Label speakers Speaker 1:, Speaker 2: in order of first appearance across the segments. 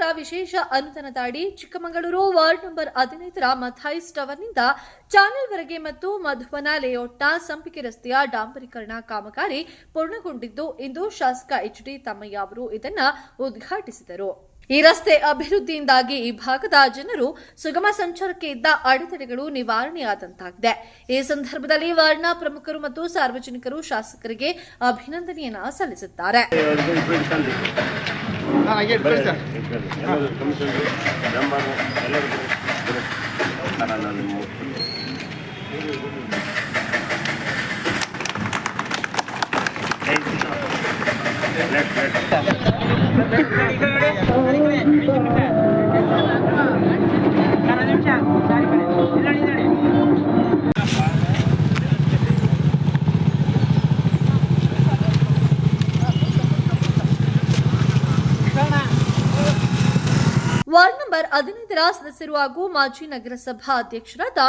Speaker 1: ಸರ್ಕಾರ ವಿಶೇಷ ಅನುದಾನದಡಿ Chikkamagaluru ward number 15ರ Mathias ಟವರ್ನಿಂದ ಚಾನೆಲ್ವರೆಗೆ ಮತ್ತು ಮಧುವನ ಲೇಔಟ್ನ ಸಂಪಿಗೆ ರಸ್ತೆಯ ಡಾಂಬರೀಕರಣ ಕಾಮಗಾರಿ ಪೂರ್ಣಗೊಂಡಿದ್ದು ಇಂದು ಶಾಸಕ ಎಚ್.ಡಿ. ತಮ್ಮಯ್ಯ ಅವರು ಇದನ್ನು ಉದ್ಘಾಟಿಸಿದರು. ಈ ರಸ್ತೆ ಅಭಿವೃದ್ಧಿಯಿಂದಾಗಿ ಈ ಭಾಗದ ಜನರು ಸುಗಮ ಸಂಚಾರಕ್ಕೆ ಇದ್ದ ಅಡೆತಡೆಗಳು ನಿವಾರಣೆಯಾದಂತಾಗಿದೆ. ಈ ಸಂದರ್ಭದಲ್ಲಿ ವಾರ್ಡ್ನ ಪ್ರಮುಖರು ಮತ್ತು ಸಾರ್ವಜನಿಕರು ಶಾಸಕರಿಗೆ ಅಭಿನಂದನೆಯನ್ನ ಸಲ್ಲಿಸಿದ್ದಾರೆ. ವಾರ್ಡ್ ನಂಬರ್ 15ರ ಸದಸ್ಯರು ಹಾಗೂ ಮಾಜಿ ನಗರಸಭಾ ಅಧ್ಯಕ್ಷರಾದ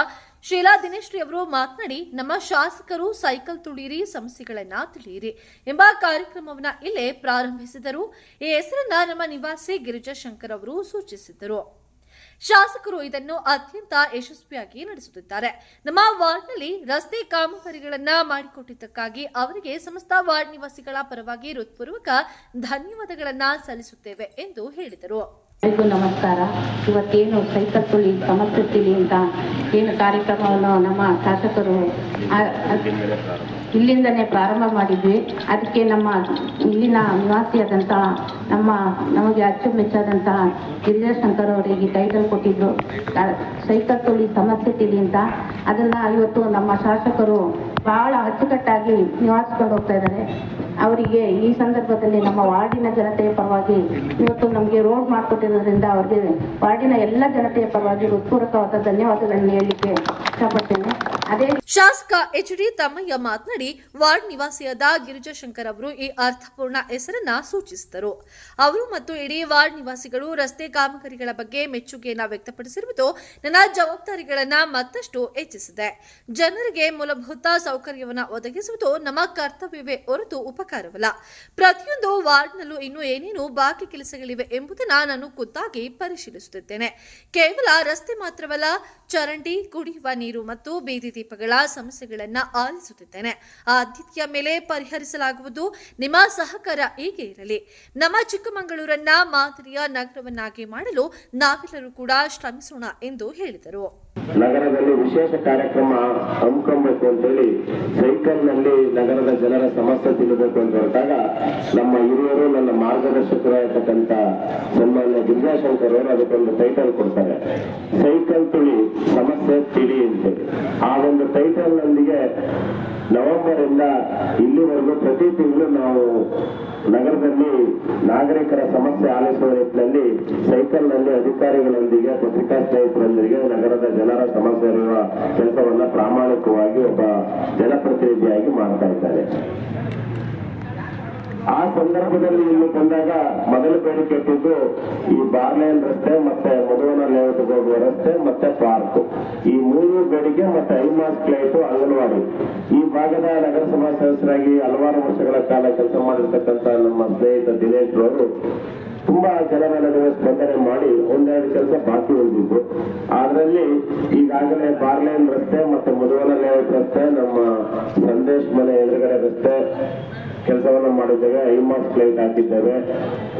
Speaker 1: ಶೀಲಾ ದಿನೇಶ್ರೀ ಅವರು ಮಾತನಾಡಿ, ನಮ್ಮ ಶಾಸಕರು ಸೈಕಲ್ ತುಳಿಯಿರಿ, ಸಮಸ್ಯೆಗಳನ್ನ ತಿಳಿಯಿರಿ ಎಂಬ ಕಾರ್ಯಕ್ರಮವನ್ನು ಇಲ್ಲೇ ಪ್ರಾರಂಭಿಸಿದರು. ಈ ಹೆಸರನ್ನ ನಮ್ಮ ನಿವಾಸಿ ಗಿರಿಜಾಶಂಕರ್ ಅವರು ಸೂಚಿಸಿದ್ದರು. ಶಾಸಕರು ಇದನ್ನು ಅತ್ಯಂತ ಯಶಸ್ವಿಯಾಗಿ ನಡೆಸುತ್ತಿದ್ದಾರೆ. ನಮ್ಮ ವಾರ್ಡ್ನಲ್ಲಿ ರಸ್ತೆ ಕಾಮಗಾರಿಗಳನ್ನ ಮಾಡಿಕೊಟ್ಟಿದ್ದಕ್ಕಾಗಿ ಅವರಿಗೆ ಸಮಸ್ತ ವಾರ್ಡ್ ನಿವಾಸಿಗಳ ಪರವಾಗಿ ಹೃತ್ಪೂರ್ವಕ ಧನ್ಯವಾದಗಳನ್ನ ಸಲ್ಲಿಸುತ್ತೇವೆ ಎಂದು ಹೇಳಿದರು.
Speaker 2: ಎಲ್ಲರಿಗೂ ನಮಸ್ಕಾರ. ಇವತ್ತೇನು ಸೈಕಲ್ ತುಳಿ ಸಮಸ್ಯೆ ತಿಳಿ ಅಂತ ಏನು ಕಾರ್ಯಕ್ರಮವನ್ನು ನಮ್ಮ ಶಾಸಕರು ಇಲ್ಲಿಂದನೇ ಪ್ರಾರಂಭ ಮಾಡಿದ್ವಿ. ಅದಕ್ಕೆ ನಮ್ಮ ಇಲ್ಲಿನ ನಿವಾಸಿಯಾದಂತಹ ನಮಗೆ ಅಚ್ಚುಮೆಚ್ಚಾದಂತಹ ಗಿರಿಜಾಶಂಕರ್ ಅವರಿಗೆ ಟೈಟಲ್ ಕೊಟ್ಟಿದ್ರು, ಸೈಕಲ್ ತುಳಿ ಸಮಸ್ಯೆ ತಿಳಿ ಅಂತ. ಅದನ್ನು ಇವತ್ತು ನಮ್ಮ ಶಾಸಕರು ಬಹಳ ಅಚ್ಚುಕಟ್ಟಾಗಿ ನಿವಾರಿಸಿಕೊಂಡು ಹೋಗ್ತಾ ಇದ್ದಾರೆ. ಅವರಿಗೆ ಈ ಸಂದರ್ಭದಲ್ಲಿ ನಮ್ಮ ವಾರ್ಡಿನ ಜನತೆಯ ಪರವಾಗಿ ಇವತ್ತು ನಮಗೆ ರೋಡ್ ಮಾಡಿಕೊಟ್ಟಿರೋದ್ರಿಂದ ಅವರಿಗೆ ವಾರ್ಡಿನ ಎಲ್ಲ ಜನತೆಯ ಪರವಾಗಿ ಹೃತ್ಪೂರ್ವಕವಾದ ಧನ್ಯವಾದಗಳನ್ನು ಹೇಳಲಿಕ್ಕೆ ಇಷ್ಟಪಡ್ತೇನೆ. ಅದೇ
Speaker 1: ಶಾಸಕ ಎಚ್.ಡಿ. ತಮ್ಮಯ್ಯ ಮಾತನಾಡಿ, ವಾರ್ಡ್ ನಿವಾಸಿಯಾದ ಗಿರಿಜಾಶಂಕರ್ ಅವರು ಈ ಅರ್ಥಪೂರ್ಣ ಹೆಸರನ್ನ ಸೂಚಿಸಿದರು. ಅವರು ಮತ್ತು ಇಡೀ ವಾರ್ಡ್ ನಿವಾಸಿಗಳು ರಸ್ತೆ ಕಾಮಗಾರಿಗಳ ಬಗ್ಗೆ ಮೆಚ್ಚುಗೆಯನ್ನ ವ್ಯಕ್ತಪಡಿಸಿರುವುದು ನನ್ನ ಜವಾಬ್ದಾರಿಗಳನ್ನ ಮತ್ತಷ್ಟು ಹೆಚ್ಚಿಸಿದೆ. ಜನರಿಗೆ ಮೂಲಭೂತ ಸೌಕರ್ಯವನ್ನು ಒದಗಿಸುವುದು ನಮ್ಮ ಕರ್ತವ್ಯವೇ ಹೊರತು ಉಪಕಾರವಲ್ಲ. ಪ್ರತಿಯೊಂದು ವಾರ್ಡ್ನಲ್ಲೂ ಇನ್ನೂ ಏನೇನು ಬಾಕಿ ಕೆಲಸಗಳಿವೆ ಎಂಬುದನ್ನು ನಾನು ಖುದ್ದಾಗಿ ಪರಿಶೀಲಿಸುತ್ತಿದ್ದೇನೆ. ಕೇವಲ ರಸ್ತೆ ಮಾತ್ರವಲ್ಲ, ಚರಂಡಿ, ಕುಡಿಯುವ ನೀರು ಮತ್ತು ಬೀದಿ ದೀಪಗಳ ಸಮಸ್ಯೆಗಳನ್ನು ಆಲಿಸುತ್ತಿದ್ದೇನೆ. ಆದ್ಯತೆಯ ಮೇಲೆ ಪರಿಹರಿಸಲಾಗುವುದು. ನಿಮ್ಮ ಸಹಕಾರ ಹೀಗೆ ಇರಲಿ. ನಮ್ಮ ಚಿಕ್ಕಮಗಳೂರನ್ನ ಮಾದರಿಯ ನಗರವನ್ನಾಗಿ ಮಾಡಲು ನಾವೆಲ್ಲರೂ ಕೂಡ ಶ್ರಮಿಸೋಣ ಎಂದು ಹೇಳಿದರು.
Speaker 3: ನಗರದಲ್ಲಿ ವಿಶೇಷ ಕಾರ್ಯಕ್ರಮ ಹಮ್ಮಿಕೊಳ್ಬೇಕು ಅಂತೇಳಿ ಸೈಕಲ್ ನಲ್ಲಿ ನಗರದ ಜನರ ಸಮಸ್ಯೆ ತಿಳಿಬೇಕು ಅಂತ ಹೊರಟಾಗ ನಮ್ಮ ಹಿರಿಯರು, ನನ್ನ ಮಾರ್ಗದರ್ಶಕರಾಗಿರ್ತಕ್ಕಂಥ ಸನ್ಮಾನ್ಯ ಗಿರಿಜಾಶಂಕರ್ ಅವರು ಅದಕ್ಕೊಂದು ಟೈಟಲ್ ಕೊಡ್ತಾರೆ, ಸೈಕಲ್ ತುಳಿ ಸಮಸ್ಯೆ ತಿಳಿ ಅಂತೇಳಿ. ಆ ಒಂದು ಟೈಟಲ್ ನೊಂದಿಗೆ ನವೆಂಬರ್ ಇಂದ ಇಲ್ಲಿವರೆಗೂ ಪ್ರತಿ ತಿಂಗಳು ನಾವು ನಗರದಲ್ಲಿ ನಾಗರಿಕರ ಸಮಸ್ಯೆ ಆಲಿಸುವ ನಿಟ್ಟಿನಲ್ಲಿ ಸೈಕಲ್ ನಲ್ಲಿ ಅಧಿಕಾರಿಗಳೊಂದಿಗೆ, ಪತ್ರಿಕಾ ಸ್ನೇಹಿತರೊಂದಿಗೆ ನಗರದ ಜನರ ಸಮಸ್ಯೆ ಇರುವ ಕೆಲಸವನ್ನ ಪ್ರಾಮಾಣಿಕವಾಗಿ ಒಬ್ಬ ಜನಪ್ರತಿನಿಧಿಯಾಗಿ ಮಾಡ್ತಾ ಇದ್ದಾರೆ. ಆ ಸಂದರ್ಭದಲ್ಲಿ ಇಲ್ಲಿ ಬಂದಾಗ ಮೊದಲು ಬೇಡಿಕೆ ಇಟ್ಟಿದ್ದು ಈ ಬಾರ್ಲೇನ್ ರಸ್ತೆ ಮತ್ತೆ ಮಧುವನ ಲೇಔಟ್ ಹೋಗುವ ರಸ್ತೆ ಮತ್ತೆ ಪಾರ್ಕ್, ಈ ಮೂರು ಬೇಡಿಕೆ ಮತ್ತೆ ಐಮಾಸ್ ಲೈಟು, ಅಂಗನವಾಡಿ. ಈ ಭಾಗದ ನಗರಸಭಾ ಸದಸ್ಯರಾಗಿ ಹಲವಾರು ವರ್ಷಗಳ ಕಾಲ ಕೆಲಸ ಮಾಡಿರ್ತಕ್ಕಂಥ ನಮ್ಮ ಸ್ನೇಹಿತ ದಿನೇಶ್ ಅವರು ತುಂಬಾ ಜನರ ನಡುವೆ ಸ್ಪಂದನೆ ಮಾಡಿ ಒಂದೆರಡು ಕೆಲಸ ಬಾಕಿ ಉಳಿದಿದ್ದು. ಅದರಲ್ಲಿ ಈಗಾಗಲೇ ಬಾರ್ಲೇನ್ ರಸ್ತೆ ಮತ್ತೆ ಮಧುವನ ಲೇಔಟ್ ರಸ್ತೆ, ನಮ್ಮ ಸಂದೇಶ್ ಮನೆ ಎದುರುಗಡೆ ರಸ್ತೆ ಕೆಲಸವನ್ನ ಮಾಡಿದ್ದೇವೆ. ಐಮಾಸ್ ಲೈಟ್ ಹಾಕಿದ್ದೇವೆ.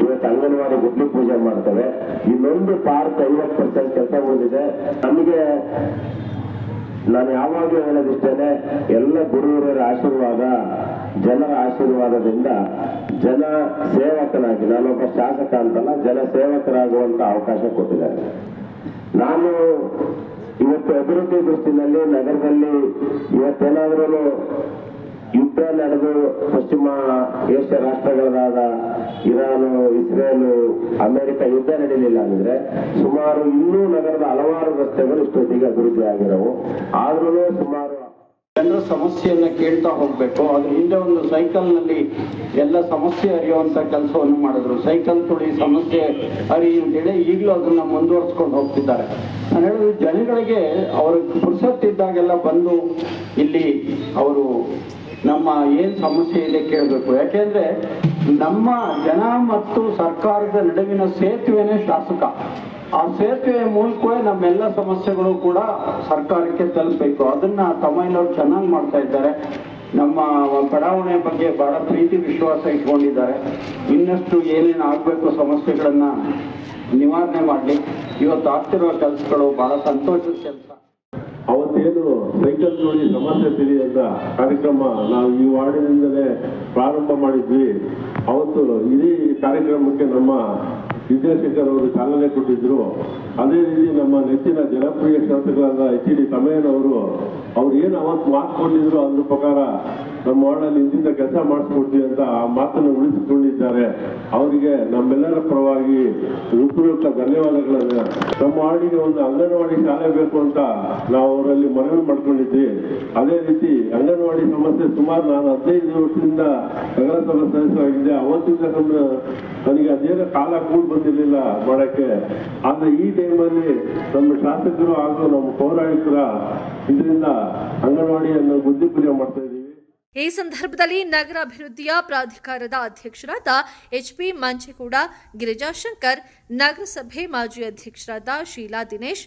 Speaker 3: ಇವತ್ತು ಅಂಗನವಾಡಿ ಗುಡ್ಲಿ ಪೂಜೆ ಮಾಡ್ತೇವೆ. ಇನ್ನೊಂದು ಪಾರ್ಕ್ 50% ಕೆಲಸ ಉಳಿದಿದೆ. ನಮಗೆ ನಾನು ಯಾವಾಗಲೂ ಹೇಳೋದಿಷ್ಟೇನೆ, ಎಲ್ಲ ಗುರು ಹಿರಿಯರ ಆಶೀರ್ವಾದ, ಜನರ ಆಶೀರ್ವಾದದಿಂದ ಜನ ಸೇವಕನಾಗಿ, ನಾನೊಬ್ಬ ಶಾಸಕ ಅಂತಲ್ಲ, ಜನ ಸೇವಕರಾಗುವಂತ ಅವಕಾಶ ಕೊಟ್ಟಿದ್ದಾರೆ. ನಾನು ಇವತ್ತು ಅಭಿವೃದ್ಧಿ ದೃಷ್ಟಿನಲ್ಲಿ ನಗರದಲ್ಲಿ ಇವತ್ತೇನಾದ್ರೂ ಯುದ್ಧ ನಡೆದು ಪಶ್ಚಿಮ ಏಷ್ಯಾ ರಾಷ್ಟ್ರಗಳಾದ ಇರಾನು, ಇಸ್ರೇಲು, ಅಮೆರಿಕ ಯುದ್ಧ ನಡೀಲಿಲ್ಲ ಅಂದ್ರೆ ಸುಮಾರು ಇನ್ನೂ ನಗರದ ಹಲವಾರು ರಸ್ತೆಗಳು ಇಷ್ಟೊತ್ತಿಗೆ ಅಭಿವೃದ್ಧಿ ಆಗಿರೋವು. ಆದ್ರೂ ಸುಮಾರು
Speaker 4: ಜನರ ಸಮಸ್ಯೆಯನ್ನ ಕೇಳ್ತಾ ಹೋಗ್ಬೇಕು. ಅದ್ರ ಹಿಂದೆ ಒಂದು ಸೈಕಲ್ ನಲ್ಲಿ ಎಲ್ಲ ಸಮಸ್ಯೆ ಅರಿಯುವಂತ ಕೆಲಸವನ್ನು ಮಾಡಿದ್ರು. ಸೈಕಲ್ ತುಳಿ ಸಮಸ್ಯೆ ಅರಿ ಅಂತೇಳಿ ಈಗಲೂ ಅದನ್ನ ಮುಂದುವರ್ಸ್ಕೊಂಡು ಹೋಗ್ತಿದ್ದಾರೆ. ನಾನು ಹೇಳೋದು, ಜನಗಳಿಗೆ ಅವ್ರಿಗೆ ಪುರ್ಸತ್ತಿದ್ದಾಗೆಲ್ಲ ಬಂದು ಇಲ್ಲಿ ಅವರು ನಮ್ಮ ಏನು ಸಮಸ್ಯೆ ಇದೆ ಕೇಳಬೇಕು. ಯಾಕೆಂದ್ರೆ ನಮ್ಮ ಜನ ಮತ್ತು ಸರ್ಕಾರದ ನಡುವಿನ ಸೇತುವೆನೇ ಶಾಸಕ. ಆ ಸೇತುವೆ ಮೂಲಕವೇ ನಮ್ಮೆಲ್ಲ ಸಮಸ್ಯೆಗಳು ಕೂಡ ಸರ್ಕಾರಕ್ಕೆ ತಲುಪಬೇಕು. ಅದನ್ನ ತಮ್ಮಯ್ಯನವರು ಚೆನ್ನಾಗಿ ಮಾಡ್ತಾ ಇದ್ದಾರೆ. ನಮ್ಮ ಬಡಾವಣೆ ಬಗ್ಗೆ ಬಹಳ ಪ್ರೀತಿ ವಿಶ್ವಾಸ ಇಟ್ಕೊಂಡಿದ್ದಾರೆ. ಇನ್ನಷ್ಟು ಏನೇನು ಆಗಬೇಕು ಸಮಸ್ಯೆಗಳನ್ನ ನಿವಾರಣೆ ಮಾಡಲಿ. ಇವತ್ತು ಆಗ್ತಿರುವ ಕೆಲಸಗಳು ಬಹಳ ಸಂತೋಷದ ಕೆಲಸ.
Speaker 3: ಅವತ್ತೇನು ಸೈಕಲ್ ನೋಡಿ ಸಮಸ್ಯೆ ತಿಳಿಯಂತ ಕಾರ್ಯಕ್ರಮ ನಾವು ಈ ವಾರ್ಡಿನಿಂದಲೇ ಪ್ರಾರಂಭ ಮಾಡಿದ್ವಿ. ಅವತ್ತು ಇಡೀ ಕಾರ್ಯಕ್ರಮಕ್ಕೆ ನಮ್ಮ ವಿಜಯಶಂಕರ್ ಅವರು ಚಾಲನೆ ಕೊಟ್ಟಿದ್ರು. ಅದೇ ರೀತಿ ನಮ್ಮ ನೆಚ್ಚಿನ ಜನಪ್ರಿಯ ಶಾಸಕರಾದ HD ತಮ್ಮಯ್ಯನವರು ಅವ್ರು ಏನು ಅವತ್ತು ಮಾತು ಕೊಟ್ಟಿದ್ರು ಅದ್ರ ಪ್ರಕಾರ ನಮ್ಮ ವಾರ್ಡಲ್ಲಿ ಇಂದಿನ ಕೆಲಸ ಮಾಡಿಸ್ಕೊಡ್ತೀವಿ ಅಂತ ಆ ಮಾತನ್ನು ಉಳಿಸಿಕೊಂಡಿದ್ದಾರೆ. ಅವರಿಗೆ ನಮ್ಮೆಲ್ಲರ ಪರವಾಗಿ ಹೃತ್ಪೂರ್ವಕ ಧನ್ಯವಾದಗಳನ್ನ. ನಮ್ಮ ವಾರ್ಡಿಗೆ ಒಂದು ಅಂಗನವಾಡಿ ಶಾಲೆ ಬೇಕು ಅಂತ ನಾವು ಅವರಲ್ಲಿ ಮನವಿ ಮಾಡ್ಕೊಂಡಿದ್ವಿ. ಅದೇ ರೀತಿ ಅಂಗನವಾಡಿ ಸಮಸ್ಯೆ ಸುಮಾರು ನಾನು 15 ವರ್ಷದಿಂದ ನಗರಸಭಾ ಸದಸ್ಯರಾಗಿದ್ದೆ. ಅವತ್ತಿಂದ ನನಗೆ ಅದೇನೋ ಕಾಲ ಕೂಡ ಬಂದಿರಲಿಲ್ಲ ಮಾಡಕ್ಕೆ. ಆದ್ರೆ ಈ ಟೈಮಲ್ಲಿ ನಮ್ಮ ಶಾಸಕರು ಹಾಗೂ ನಮ್ಮ ಪೌರಾಯುಕ್ತರ ಇದರಿಂದ ಅಂಗನವಾಡಿಯನ್ನು ಬುದ್ಧಿ ಪೂಜೆ ಮಾಡ್ತಾ ಇದ್ದೀವಿ.
Speaker 1: ಈ ಸಂದರ್ಭದಲ್ಲಿ ನಗರಾಭಿವೃದ್ಧಿಯ ಪ್ರಾಧಿಕಾರದ ಅಧ್ಯಕ್ಷರಾದ HP ಮಂಚೇಗೌಡ, ಗಿರಿಜಾಶಂಕರ್, ನಗರಸಭೆ ಮಾಜಿ ಅಧ್ಯಕ್ಷರಾದ ಶೀಲಾ ದಿನೇಶ್,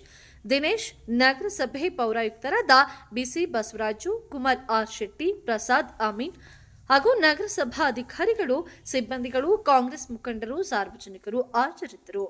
Speaker 1: ನಗರಸಭೆ ಪೌರಾಯುಕ್ತರಾದ BC ಬಸವರಾಜು, ಕುಮಾರ್ R ಶೆಟ್ಟಿ, ಪ್ರಸಾದ್ ಅಮೀನ್ ಹಾಗೂ ನಗರಸಭಾ ಅಧಿಕಾರಿಗಳು, ಸಿಬ್ಬಂದಿಗಳು, ಕಾಂಗ್ರೆಸ್ ಮುಖಂಡರು, ಸಾರ್ವಜನಿಕರು ಹಾಜರಿದ್ದರು.